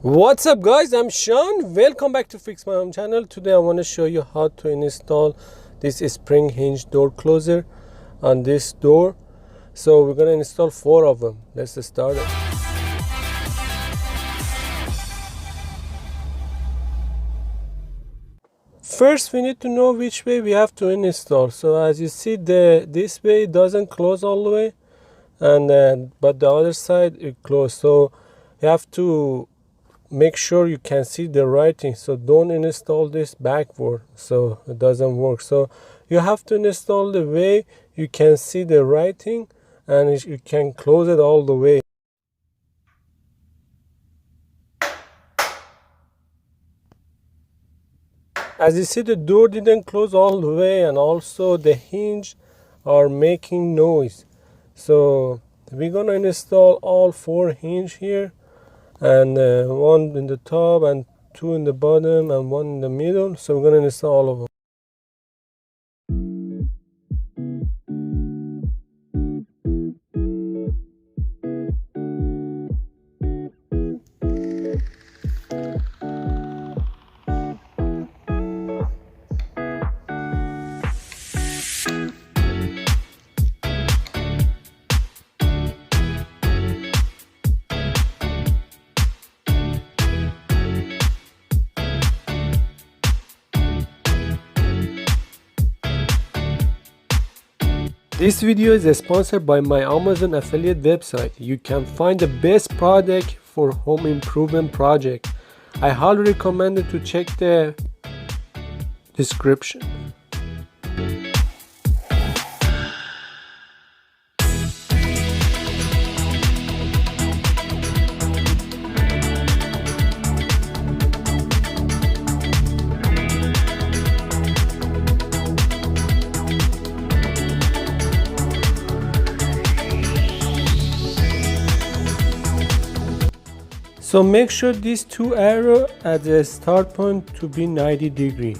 What's up guys, I'm Sean. Welcome back to Fix My Home channel. Today I want to show you how to install this spring hinge door closer on this door. So we're going to install 4 of them. Let's start it. First we need to know which way we have to install. So as you see, this way it doesn't close all the way, and but the other side it closed. So you have to make sure you can see the writing, so don't install this backward, so it doesn't work. So you have to install the way you can see the writing and you can close it all the way. As you see, the door didn't close all the way, and also the hinge are making noise. So we're gonna install all 4 hinge here, and 1 in the top and 2 in the bottom and 1 in the middle. So we're going to install all of them. This video is sponsored by my Amazon affiliate website. You can find the best product for home improvement project. I highly recommend it to check the description. So make sure these 2 arrows at the start point to be 90 degrees.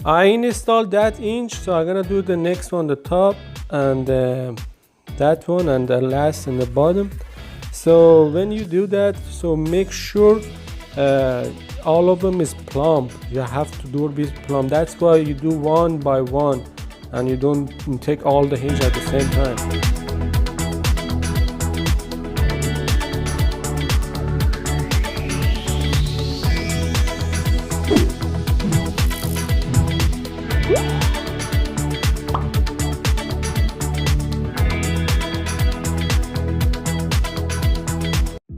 I installed that hinge, so I'm gonna do the next one, the top, and that one, and the last in the bottom. So when you do that, so make sure all of them is plumb. You have to do this plumb. That's why you do 1 by 1, and you don't take all the hinge at the same time.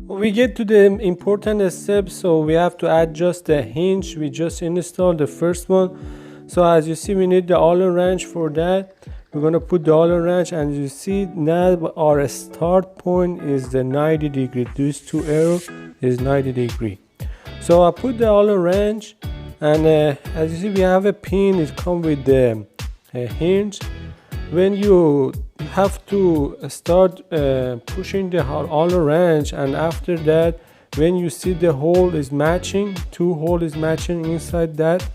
We get to the important step, so we have to adjust the hinge. We just installed the first one. So as you see, we need the Allen wrench for that. We're gonna put the Allen wrench, and you see now our start point is the 90 degree. These 2 arrows is 90 degree. So I put the Allen wrench, and as you see, we have a pin. It comes with the hinge. When you have to start pushing the Allen wrench, and after that, when you see the hole is matching, 2 hole is matching inside that,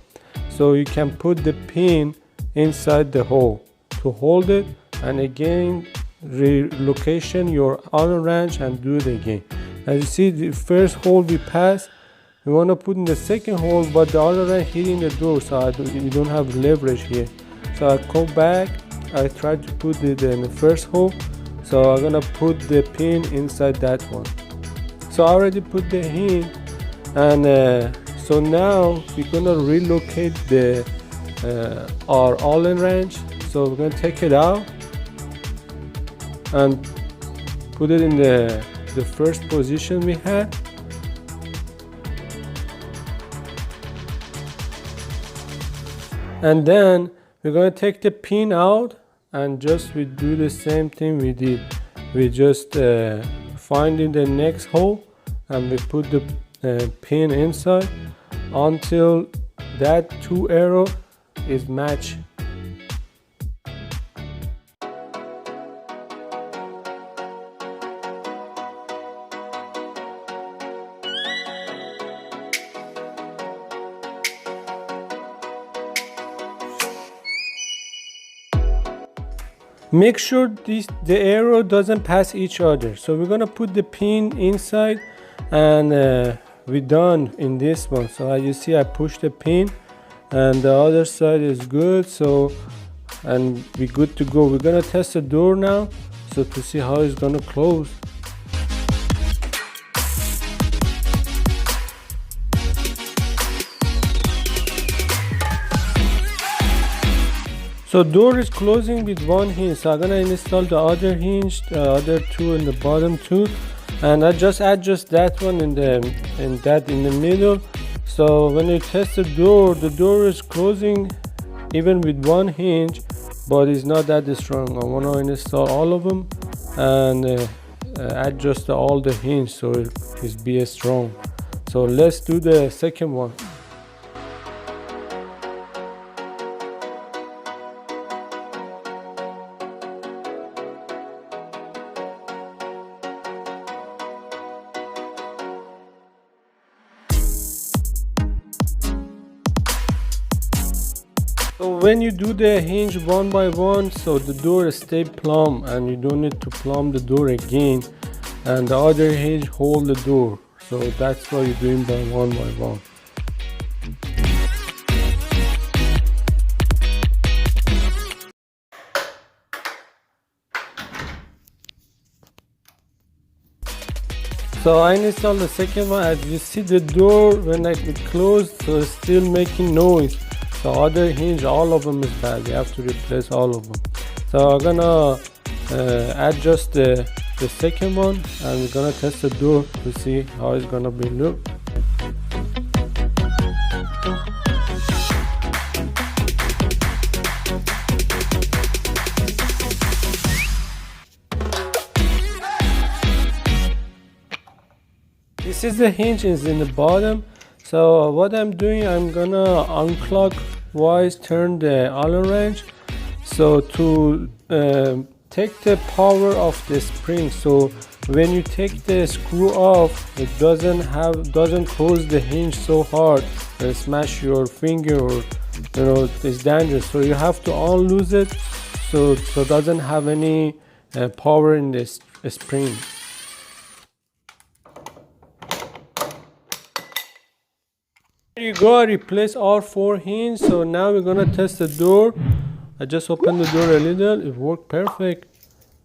so you can put the pin inside the hole to hold it, and again relocation your Allen wrench and do it again. As you see, the first hole we passed, we want to put in the second hole, but the Allen wrench hitting the door, so you don't have leverage here. So I go back, I tried to put it in the first hole, so I'm gonna put the pin inside that one. So I already put the pin, and so now we're gonna relocate the our Allen wrench. So we're gonna take it out and put it in the first position we had. And then we're going to take the pin out, and just we do the same thing we did. We just find in the next hole and we put the pin inside until that two arrow is matched. Make sure the arrow doesn't pass each other. So we're gonna put the pin inside, and we're done in this one. So as you see, I push the pin and the other side is good. So, and we're good to go. We're gonna test the door now, so to see how it's gonna close. So door is closing with one hinge, so I'm gonna install the other hinge, the other two in the bottom too, and I just adjust that one in the middle. So when you test the door is closing even with one hinge, but it's not that strong. I wanna install all of them and adjust all the hinge so it's be strong. So let's do the second one. So when you do the hinge one by one, so the door stay plumb and you don't need to plumb the door again, and the other hinge hold the door. So that's why you're doing by one. So I installed the second one. As you see, the door when I close, so it's still making noise. The other hinge, all of them is bad. You have to replace all of them. So I'm gonna adjust the second one, and we're gonna test the door to see how it's gonna be look. This is the hinge is in the bottom. So what I'm doing, I'm gonna unclockwise turn the Allen wrench, so to take the power of the spring. So when you take the screw off, it doesn't close the hinge so hard and smash your finger, or it's dangerous. So you have to unloose it so it doesn't have any power in this spring. There you go, I replaced all four hinges. So now we're gonna test the door. I just opened the door a little, it worked perfect.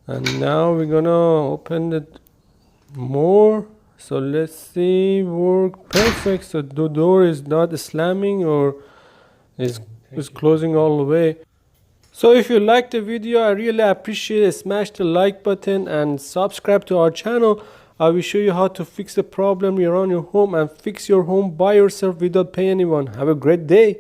And now we're gonna open it more. So let's see, work perfect. So the door is not slamming or is closing all the way. So if you liked the video, I really appreciate it. Smash the like button and subscribe to our channel. I will show you how to fix the problem around your home and fix your home by yourself without paying anyone. Have a great day.